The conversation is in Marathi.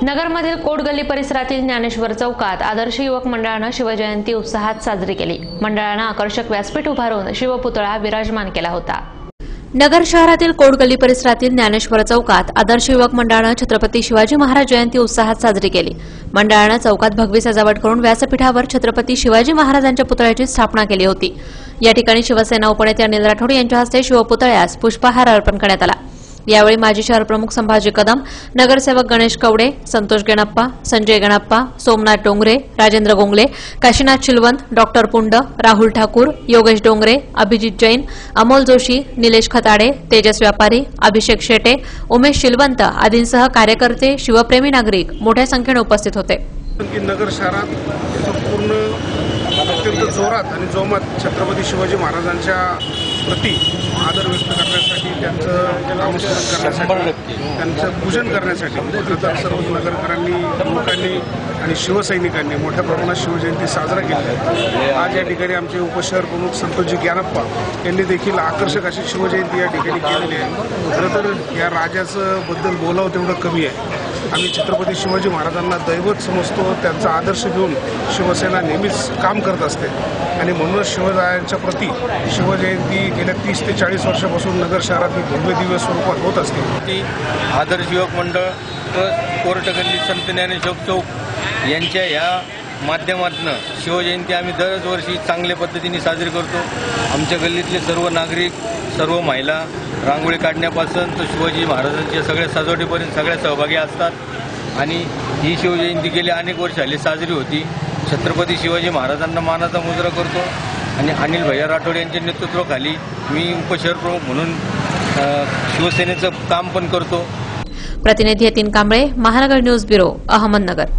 नगरमधील कोटगल्ली परिसरातील ज्ञानेश्वर चौकात आदर्श युवक मंडळानं शिवजयंती उत्साहात साजरी केली। मंडळानं आकर्षक व्यासपीठ उभारून शिवपुतळा विराजमान केला होता। नगर शहरातील कोटगल्ली परिसरातील ज्ञानेश्वर चौकात आदर्श युवक मंडळानं छत्रपती शिवाजी महाराज जयंती उत्साहात साजरी केली। मंडळानं चौकात भगवी सजावट करून व्यासपीठावर छत्रपती शिवाजी महाराजांच्या पुतळ्याची स्थापना केली होती। या ठिकाणी शिवसेना उपनेते अनिल राठोड यांच्या हस्ते शिवपुतळ्यास पुष्पहार अर्पण करण्यात आला। यावेळी माजी शहर प्रमुख संभाजी कदम, नगरसेवक गणेश कवडे, संतोष गणप्पा, संजय गणप्पा, सोमनाथ डोंगरे, राजेंद्र गोंगले, काशीनाथ चिलवंत, डॉक्टर पुंड, राहुल ठाकूर, योगेश डोंगरे, अभिजित जैन, अमोल जोशी, निलेश खताडे, तेजस व्यापारी, अभिषेक शेटे, उमेश चिलवंत आदींसह कार्यकर्ते, शिवप्रेमी नागरिक मोठ्या संख्येने उपस्थित होते। नगर शहरात पूर्ण अत्यंत जोरात आणि जोमात छत्रपती शिवाजी महाराजांच्या प्रति आदर व्यक्त करण्यासाठी, त्यांचं नामस्मरण करण्यासाठी, त्यांचं पूजन करण्यासाठी सर्व नगरकरांनी, लोकांनी आणि शिवसैनिकांनी मोठ्या प्रमाणात शिवजयंती साजरा केली। आज या ठिकाणी आमचे उपशहर प्रमुख संतोषजी गणप्पा यांनी देखील आकर्षक अशी शिवजयंती या ठिकाणी केलेली आहे। खरं तर या राजाचं बद्दल बोलावं तेवढं कमी आहे। आम्ही छत्रपती शिवाजी महाराजांना दैवत समजतो, त्यांचा आदर्श घेऊन शिवसेना नेहमीच काम करत असते आणि म्हणूनच शिवरायांच्या प्रती शिवजयंती गेल्या 30 ते 40 वर्षापासून नगर शहरात भव्य दिव्य स्वरूपात होत असते। आदर्श युवक मंडळ कोटगल्ली संत ज्ञानेश्वर चौक यांच्या या माध्यमातून शिवजयंती आम्ही दरवर्षी चांगल्या पद्धतीने साजरी करतो। आमच्या गल्लीतले सर्व नागरिक, सर्व महिला रांगोळी काढण्यापासून तर शिवाजी महाराजांच्या सगळ्या सजावटीपर्यंत सगळ्या सहभागी असतात आणि ही शिवजयंती गेली अनेक वर्ष झाली साजरी होती। छत्रपती शिवाजी महाराजांना मानाचा मुजरा करतो आणि अनिल भैया राठोड यांच्या नेतृत्वाखाली मी उपशहर प्रमुख म्हणून शिवसेनेचं काम पण करतो। प्रतिनिधी यतीन कांबळे, महानगर न्यूज ब्युरो, अहमदनगर।